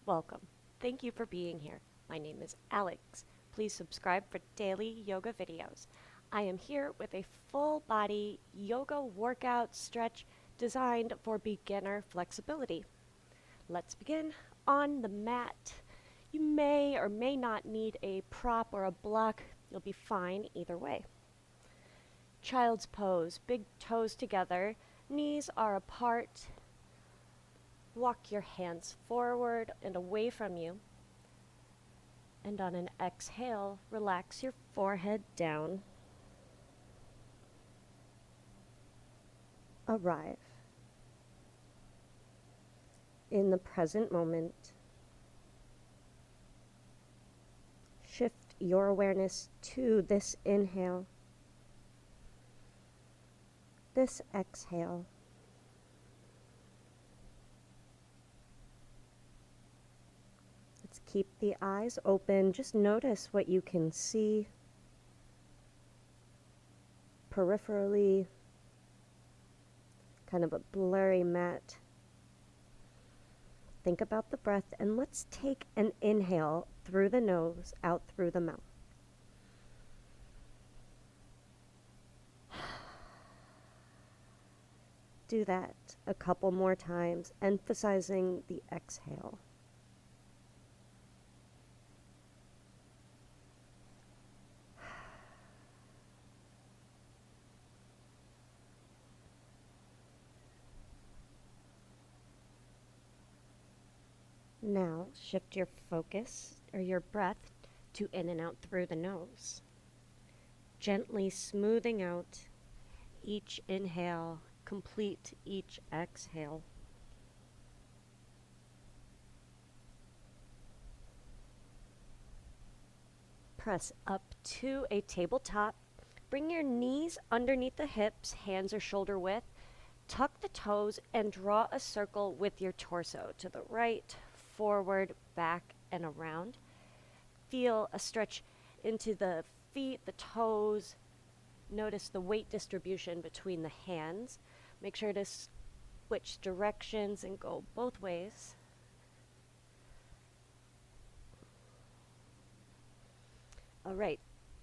Welcome. Thank you for being here. My name is Alex. Please subscribe for daily yoga videos. I am here with a full body yoga workout stretch designed for beginner flexibility. Let's begin on the mat. You may or may not need a prop or a block. You'll be fine either way. Child's pose, big toes together, knees are apart. Walk your hands forward and away from you. And on an exhale, relax your forehead down. Arrive in the present moment. Shift your awareness to this inhale, this exhale. Let's keep the eyes open. Just notice what you can see peripherally, kind of a blurry mat. Think about the breath, and let's take an inhale through the nose, out through the mouth. Do that a couple more times, emphasizing the exhale. Now, shift your focus or your breath to in and out through the nose. Gently smoothing out each inhale, complete each exhale. Press up to a tabletop. Bring your knees underneath the hips, hands are shoulder width. Tuck the toes and draw a circle with your torso to the right, forward, back, and around. Feel a stretch into the feet, the toes. Notice the weight distribution between the hands. Make sure to switch directions and go both ways. All right,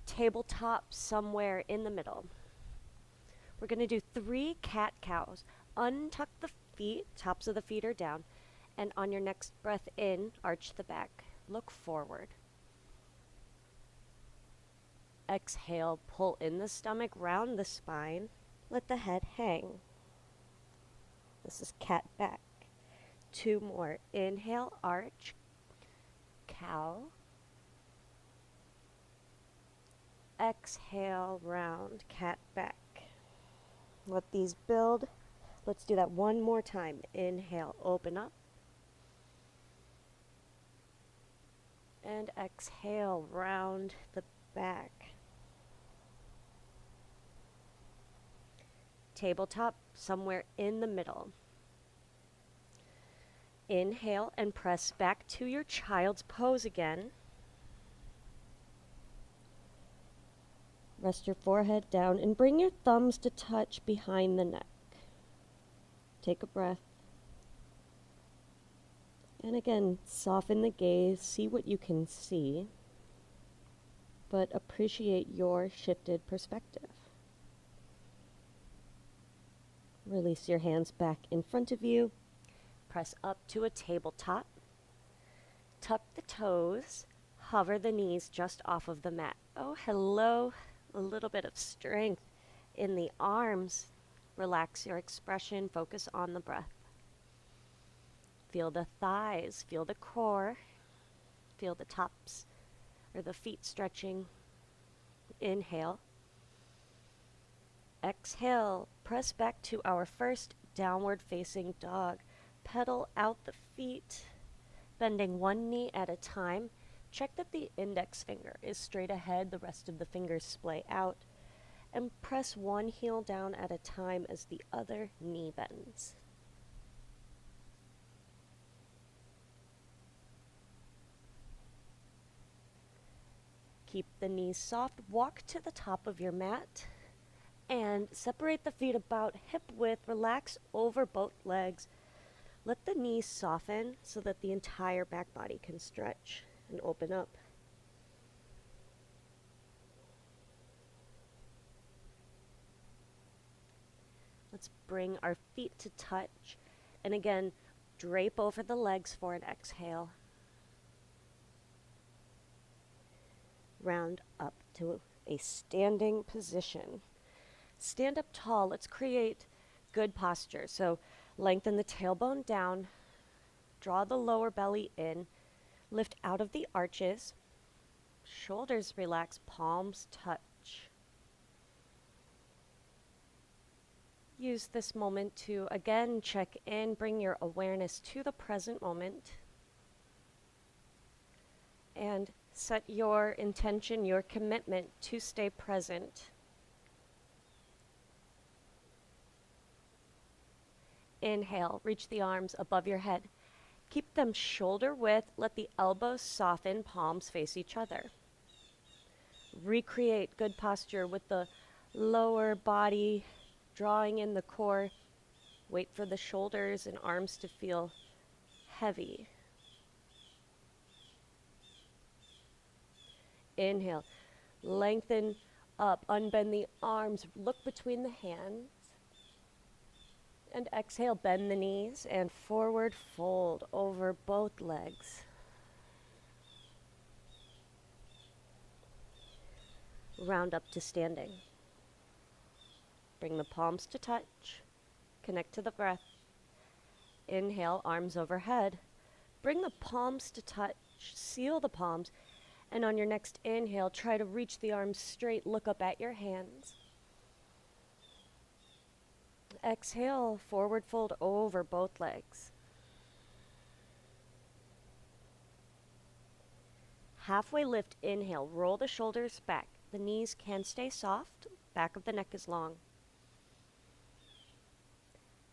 tabletop somewhere in the middle. We're going to do 3 cat-cows. Untuck the feet, tops of the feet are down, and on your next breath in, arch the back. Look forward. Exhale, pull in the stomach, round the spine. Let the head hang. This is cat back. 2 more. Inhale, arch, cow. Exhale, round, cat back. Let these build. Let's do that one more time. Inhale, open up. And exhale, round the back. Tabletop somewhere in the middle. Inhale and press back to your child's pose again. Rest your forehead down and bring your thumbs to touch behind the neck. Take a breath. And again, soften the gaze, see what you can see, but appreciate your shifted perspective. Release your hands back in front of you. Press up to a tabletop. Tuck the toes. Hover the knees just off of the mat. Oh, hello. A little bit of strength in the arms. Relax your expression. Focus on the breath. Feel the thighs. Feel the core. Feel the tops or the feet stretching. Inhale. Exhale. Press back to our first downward facing dog. Pedal out the feet, bending one knee at a time. Check that the index finger is straight ahead, the rest of the fingers splay out, and press one heel down at a time as the other knee bends. Keep the knees soft. Walk to the top of your mat and separate the feet about hip width. Relax over both legs. Let the knees soften so that the entire back body can stretch and open up. Let's bring our feet to touch, and again, drape over the legs for an exhale. Round up to a standing position. Stand up tall. Let's create good posture. So lengthen the tailbone down, draw the lower belly in, lift out of the arches, shoulders relax, palms touch. Use this moment to again check in, bring your awareness to the present moment, and set your intention, your commitment to stay present. Inhale, reach the arms above your head. Keep them shoulder width, let the elbows soften, palms face each other. Recreate good posture with the lower body drawing in the core. Wait for the shoulders and arms to feel heavy. Inhale, lengthen up, unbend the arms, look between the hands. And exhale, bend the knees and forward fold over both legs. Round up to standing. Bring the palms to touch. Connect to the breath. Inhale, arms overhead. Bring the palms to touch. Seal the palms. And on your next inhale, try to reach the arms straight. Look up at your hands. Exhale, forward fold over both legs. Halfway lift, inhale, roll the shoulders back. The knees can stay soft, back of the neck is long.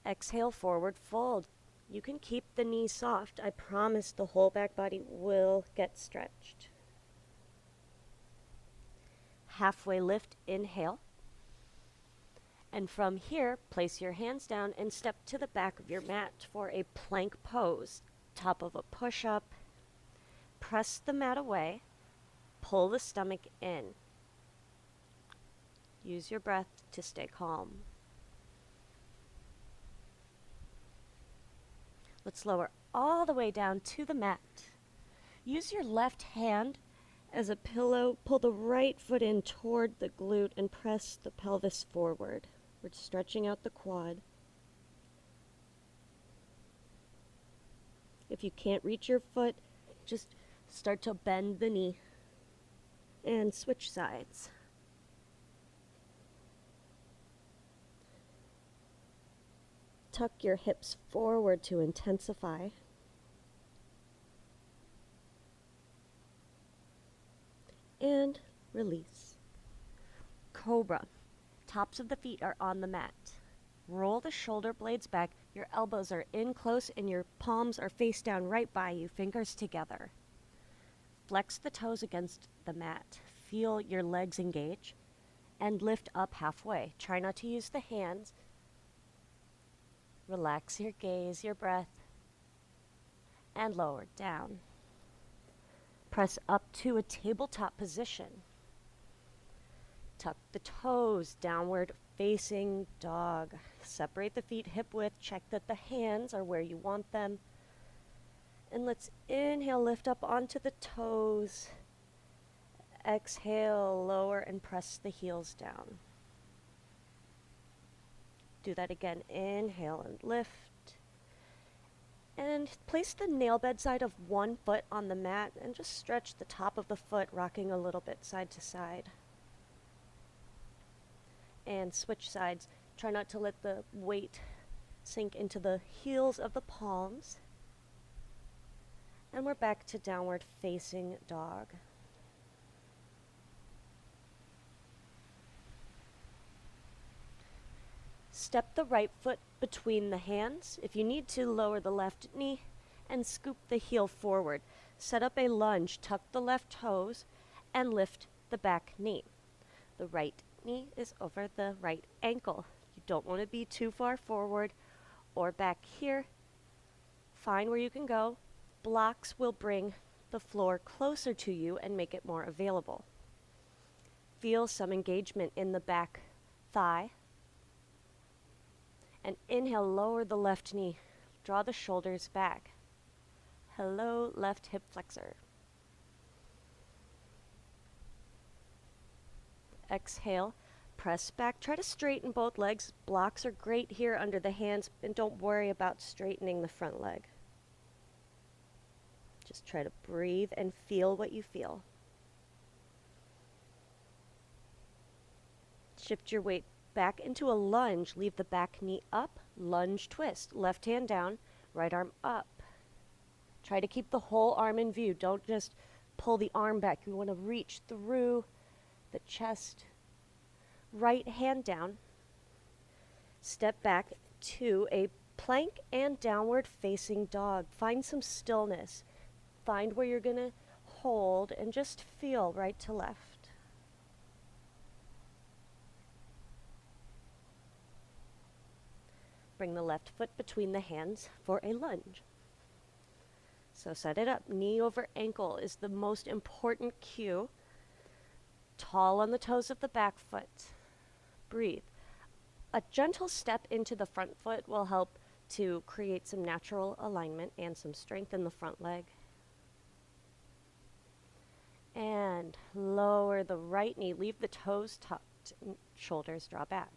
Exhale, forward fold. You can keep the knees soft. I promise the whole back body will get stretched. Halfway lift, inhale. And from here, place your hands down and step to the back of your mat for a plank pose. Top of a push-up. Press the mat away. Pull the stomach in. Use your breath to stay calm. Let's lower all the way down to the mat. Use your left hand as a pillow. Pull the right foot in toward the glute and press the pelvis forward. We're stretching out the quad. If you can't reach your foot, just start to bend the knee and switch sides. Tuck your hips forward to intensify. And release. Cobra. Tops of the feet are on the mat. Roll the shoulder blades back. Your elbows are in close and your palms are face down right by you, fingers together. Flex the toes against the mat. Feel your legs engage and lift up halfway. Try not to use the hands. Relax your gaze, your breath, and lower down. Press up to a tabletop position. Tuck the toes, downward facing dog. Separate the feet hip width. Check that the hands are where you want them. And let's inhale, lift up onto the toes. Exhale, lower and press the heels down. Do that again. Inhale and lift. And place the nail bed side of one foot on the mat and just stretch the top of the foot, rocking a little bit side to side. And switch sides. Try not to let the weight sink into the heels of the palms. And we're back to downward facing dog. Step the right foot between the hands. If you need to, lower the left knee and scoop the heel forward. Set up a lunge, tuck the left toes, and lift the back knee. The right knee is over the right ankle. You don't want to be too far forward or back here. Find where you can go. Blocks will bring the floor closer to you and make it more available. Feel some engagement in the back thigh. And inhale, lower the left knee. Draw the shoulders back. Hello, left hip flexor. Exhale, press back. Try to straighten both legs. Blocks are great here under the hands, and don't worry about straightening the front leg. Just try to breathe and feel what you feel. Shift your weight back into a lunge. Leave the back knee up. Lunge twist. Left hand down, right arm up. Try to keep the whole arm in view. Don't just pull the arm back. You want to reach through the chest. Right hand down. Step back to a plank and downward facing dog. Find some stillness. Find where you're going to hold and just feel right to left. Bring the left foot between the hands for a lunge. So set it up. Knee over ankle is the most important cue. Tall on the toes of the back foot. Breathe. A gentle step into the front foot will help to create some natural alignment and some strength in the front leg. And lower the right knee. Leave the toes tucked. Shoulders draw back.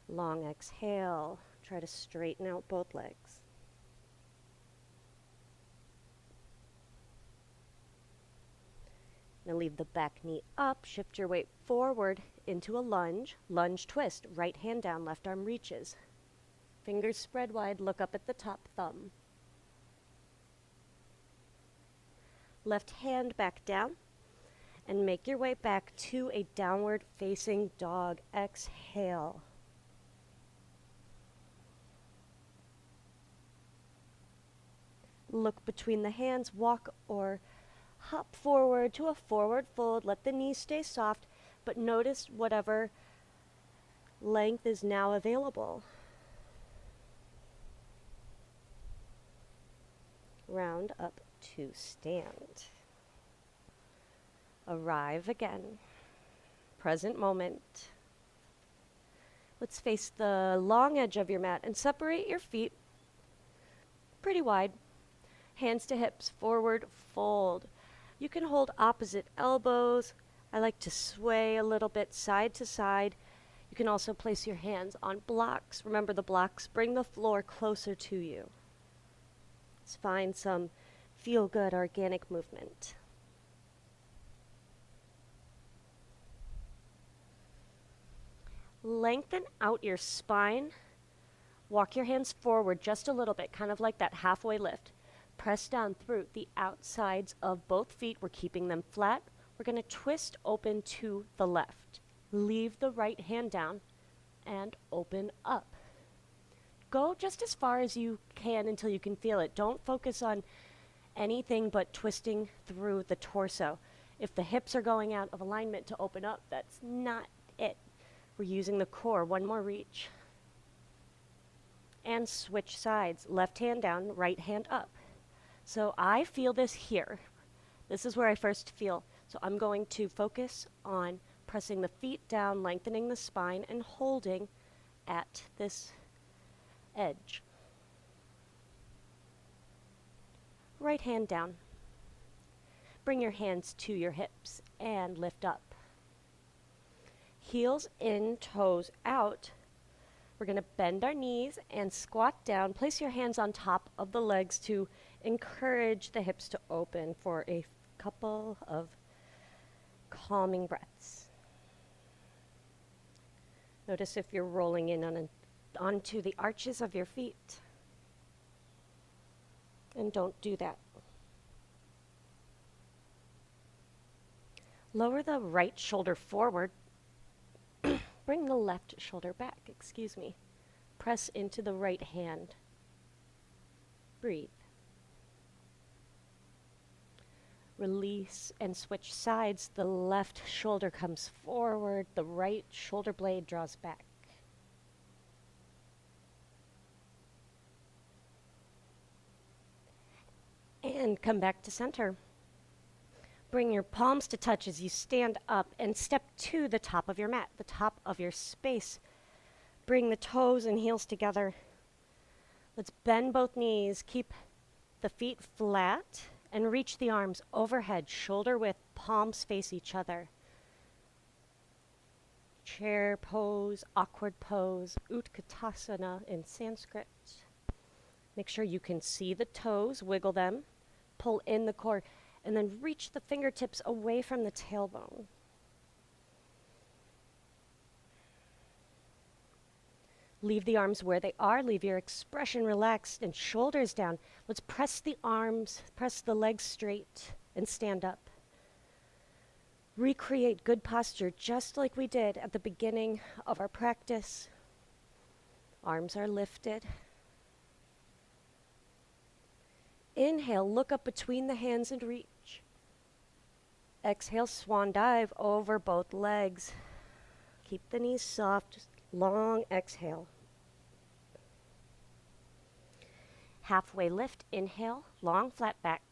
Long exhale. Try to straighten out both legs. Now leave the back knee up. Shift your weight forward into a lunge. Lunge twist. Right hand down, left arm reaches. Fingers spread wide. Look up at the top thumb. Left hand back down. And make your way back to a downward facing dog. Exhale. Look between the hands, walk or hop forward to a forward fold. Let the knees stay soft, but notice whatever length is now available. Round up to stand. Arrive again. Present moment. Let's face the long edge of your mat and separate your feet pretty wide. Hands to hips, forward fold. You can hold opposite elbows. I like to sway a little bit side to side. You can also place your hands on blocks. Remember, the blocks bring the floor closer to you. Let's find some feel-good organic movement. Lengthen out your spine. Walk your hands forward just a little bit, kind of like that halfway lift. Press down through the outsides of both feet. We're keeping them flat. We're going to twist open to the left. Leave the right hand down and open up. Go just as far as you can until you can feel it. Don't focus on anything but twisting through the torso. If the hips are going out of alignment to open up, that's not it. We're using the core. One more reach. And switch sides. Left hand down, right hand up. So I feel this here. This is where I first feel. So I'm going to focus on pressing the feet down, lengthening the spine, and holding at this edge. Right hand down. Bring your hands to your hips and lift up. Heels in, toes out. We're going to bend our knees and squat down. Place your hands on top of the legs to encourage the hips to open for a couple of calming breaths. Notice if you're rolling in onto the arches of your feet. And don't do that. Lower the right shoulder forward. Bring the left shoulder back, Press into the right hand. Breathe. Release and switch sides. The left shoulder comes forward, the right shoulder blade draws back. And come back to center. Bring your palms to touch as you stand up and step to the top of your mat, the top of your space. Bring the toes and heels together. Let's bend both knees. Keep the feet flat and reach the arms overhead, shoulder width, palms face each other. Chair pose, awkward pose, Utkatasana in Sanskrit. Make sure you can see the toes, wiggle them, pull in the core, and then reach the fingertips away from the tailbone. Leave the arms where they are. Leave your expression relaxed and shoulders down. Let's press the arms, press the legs straight, and stand up. Recreate good posture just like we did at the beginning of our practice. Arms are lifted. Inhale, look up between the hands and reach. Exhale, swan dive over both legs. Keep the knees soft, long exhale. Halfway lift, inhale, long flat back.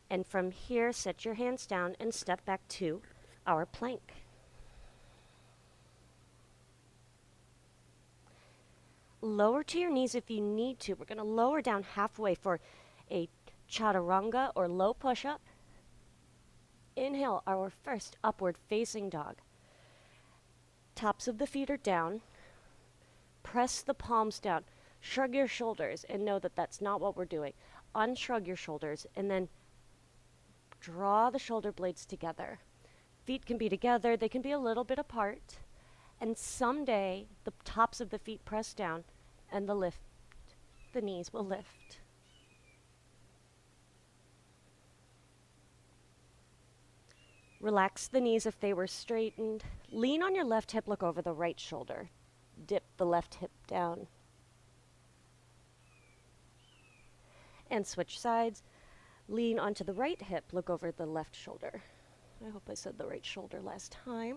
And from here, set your hands down and step back to our plank. Lower to your knees if you need to. We're going to lower down halfway for a chaturanga or low push-up. Inhale, our first upward facing dog. Tops of the feet are down. Press the palms down. Shrug your shoulders and know that that's not what we're doing. Unshrug your shoulders and then draw the shoulder blades together. Feet can be together. They can be a little bit apart. And someday, the tops of the feet press down and the knees will lift. Relax the knees if they were straightened. Lean on your left hip, look over the right shoulder. Dip the left hip down. And switch sides. Lean onto the right hip, look over the left shoulder. I hope I said the right shoulder last time.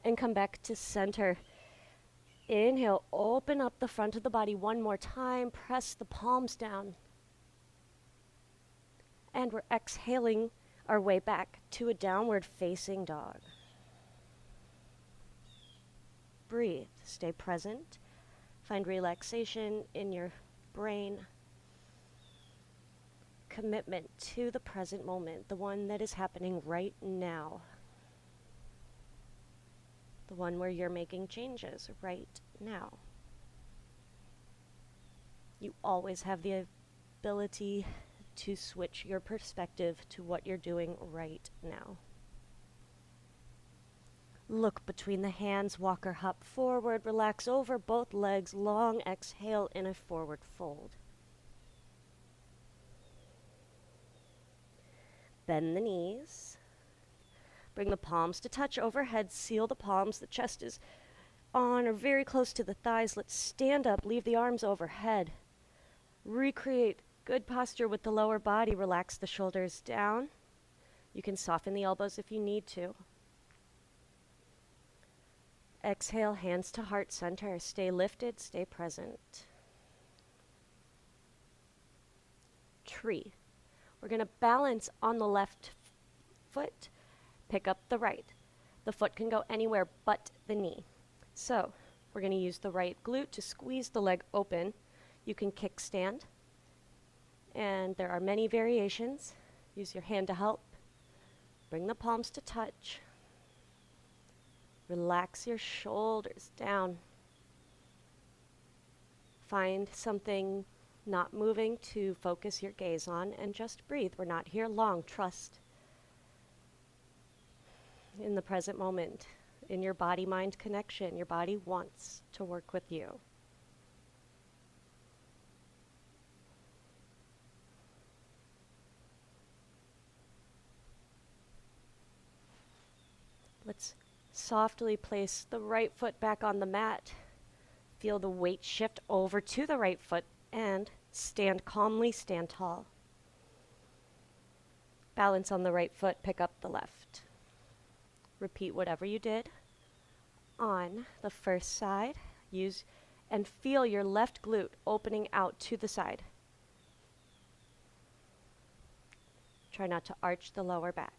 And come back to center. Inhale, open up the front of the body one more time. Press the palms down. And we're exhaling our way back to a downward facing dog. Breathe, stay present. Find relaxation in your brain. Commitment to the present moment, the one that is happening right now. The one where you're making changes right now. You always have the ability to switch your perspective to what you're doing right now. Look between the hands, walk or hop forward, relax over both legs, long exhale in a forward fold. Bend the knees. Bring the palms to touch overhead, seal the palms, the chest is on or very close to the thighs. Let's stand up, leave the arms overhead. Recreate good posture with the lower body, relax the shoulders down. You can soften the elbows if you need to. Exhale, hands to heart center. Stay lifted, stay present. Tree. We're going to balance on the left foot, pick up the right. The foot can go anywhere but the knee. So we're going to use the right glute to squeeze the leg open. You can kickstand, and there are many variations. Use your hand to help. Bring the palms to touch. Relax your shoulders down. Find something not moving to focus your gaze on and just breathe. We're not here long. Trust in the present moment, in your body-mind connection. Your body wants to work with you. Let's softly place the right foot back on the mat. Feel the weight shift over to the right foot and Stand calmly, stand tall. Balance on the right foot, pick up the left. Repeat whatever you did on the first side. Use and feel your left glute opening out to the side. Try not to arch the lower back.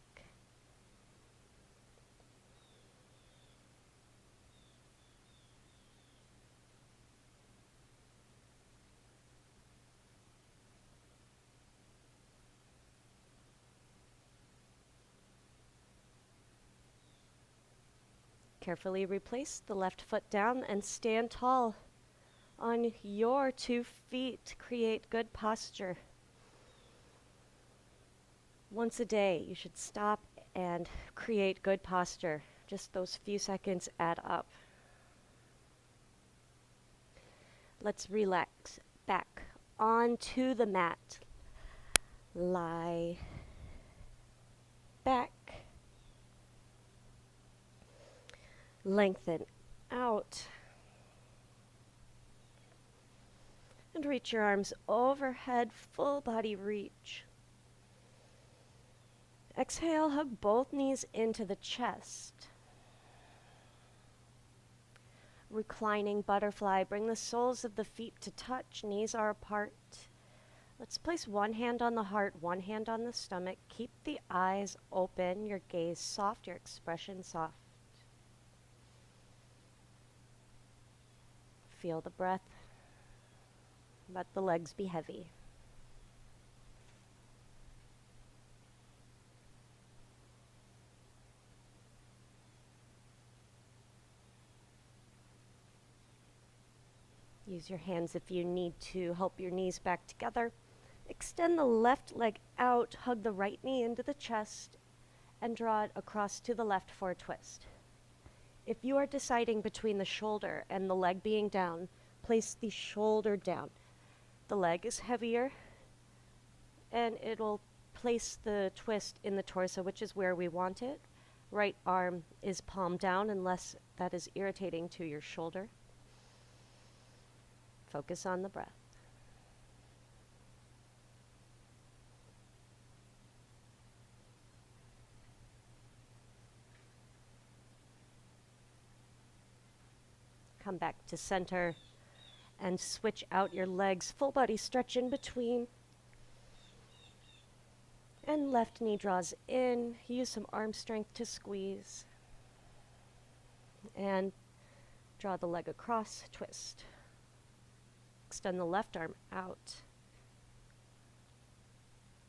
Carefully replace the left foot down and stand tall on your 2 feet. Create good posture. Once a day, you should stop and create good posture. Just those few seconds add up. Let's relax back onto the mat. Lie back. Lengthen out. And reach your arms overhead, full body reach. Exhale, hug both knees into the chest. Reclining butterfly, bring the soles of the feet to touch, knees are apart. Let's place one hand on the heart, one hand on the stomach. Keep the eyes open, your gaze soft, your expression soft. Feel the breath. Let the legs be heavy. Use your hands if you need to help your knees back together. Extend the left leg out, hug the right knee into the chest, and draw it across to the left for a twist. If you are deciding between the shoulder and the leg being down, place the shoulder down. The leg is heavier, and it'll place the twist in the torso, which is where we want it. Right arm is palm down unless that is irritating to your shoulder. Focus on the breath. Come back to center and switch out your legs. Full body stretch in between. And left knee draws in. Use some arm strength to squeeze. And draw the leg across, twist. Extend the left arm out.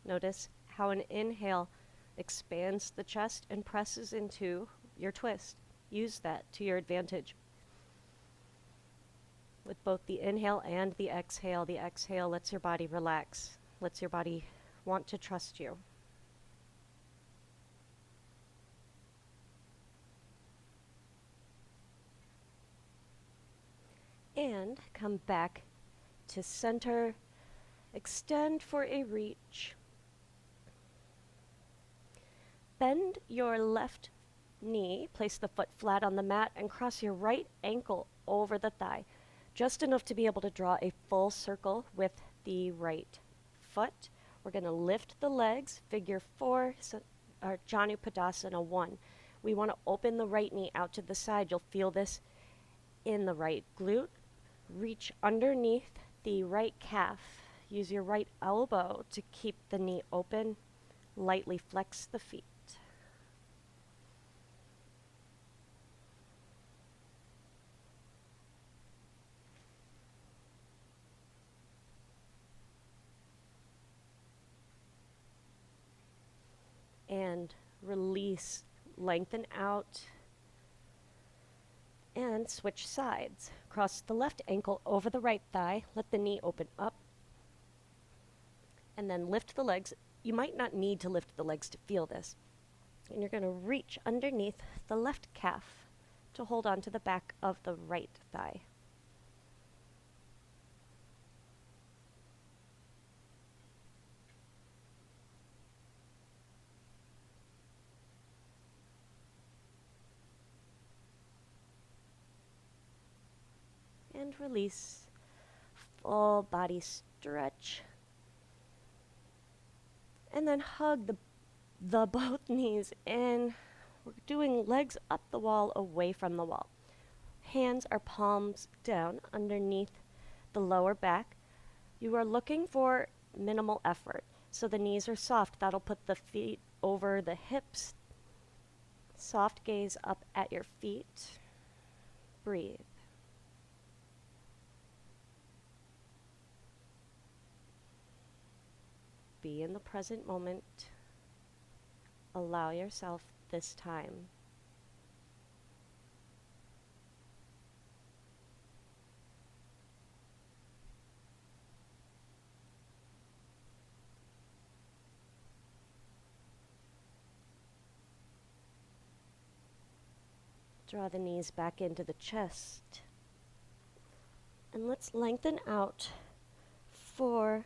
Notice how an inhale expands the chest and presses into your twist. Use that to your advantage. With both the inhale and the exhale lets your body relax, lets your body want to trust you. And come back to center. Extend for a reach. Bend your left knee, place the foot flat on the mat, and cross your right ankle over the thigh. Just enough to be able to draw a full circle with the right foot. We're going to lift the legs, figure 4, or Janupadasana 1. We want to open the right knee out to the side. You'll feel this in the right glute. Reach underneath the right calf. Use your right elbow to keep the knee open. Lightly flex the feet. And release, lengthen out, and switch sides. Cross the left ankle over the right thigh, let the knee open up, and then lift the legs. You might not need to lift the legs to feel this. And you're going to reach underneath the left calf to hold on to the back of the right thigh. And release. Full body stretch. And then hug the both knees in. We're doing legs up the wall, away from the wall. Hands are palms down underneath the lower back. You are looking for minimal effort. So the knees are soft. That'll put the feet over the hips. Soft gaze up at your feet. Breathe. Be in the present moment. Allow yourself this time. Draw the knees back into the chest. And let's lengthen out for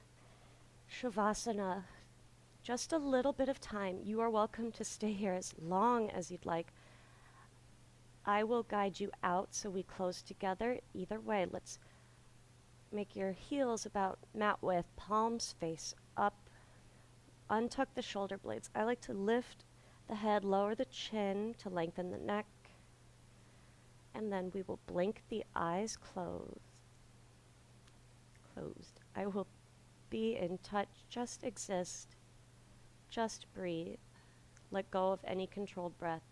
Shavasana. Just a little bit of time. You are welcome to stay here as long as you'd like. I will guide you out so we close together. Either way, let's make your heels about mat width, palms face up. Untuck the shoulder blades. I like to lift the head, lower the chin to lengthen the neck. And then we will blink the eyes closed. I will be in touch. Just exist. Just breathe. Let go of any controlled breath.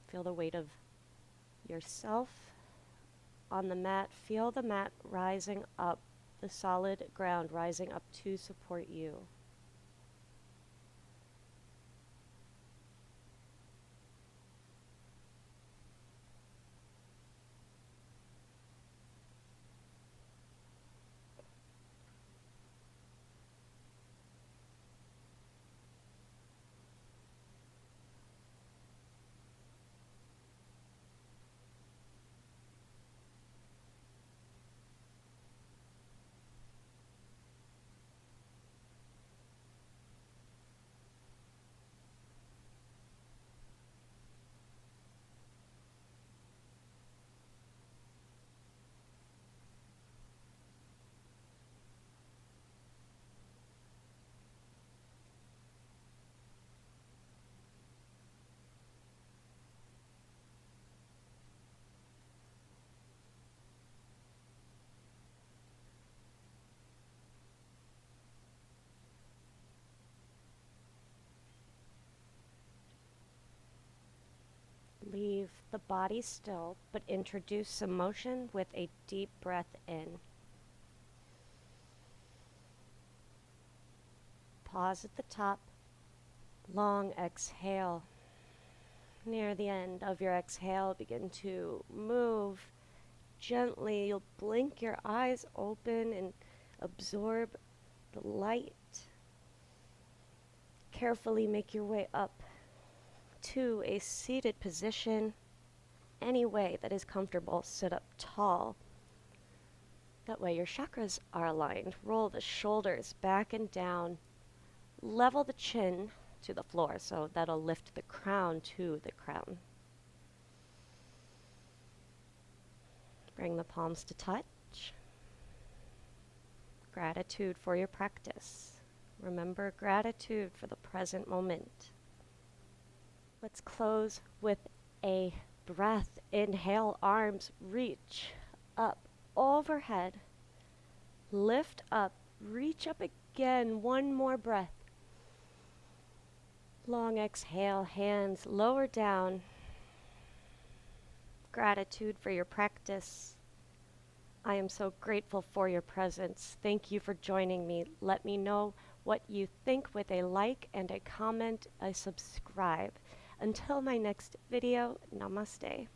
Feel the weight of yourself on the mat. Feel the mat rising up, the solid ground rising up to support you. Leave the body still, but introduce some motion with a deep breath in. Pause at the top. Long exhale. Near the end of your exhale, begin to move gently. You'll blink your eyes open and absorb the light. Carefully make your way up to a seated position. Any way that is comfortable, sit up tall. That way your chakras are aligned. Roll the shoulders back and down. Level the chin to the floor, so that'll lift the crown to the crown. Bring the palms to touch. Gratitude for your practice. Remember gratitude for the present moment. Let's close with a breath. Inhale, arms reach up overhead. Lift up, reach up again. One more breath. Long exhale, hands lower down. Gratitude for your practice. I am so grateful for your presence. Thank you for joining me. Let me know what you think with a like and a comment, a subscribe. Until my next video, namaste.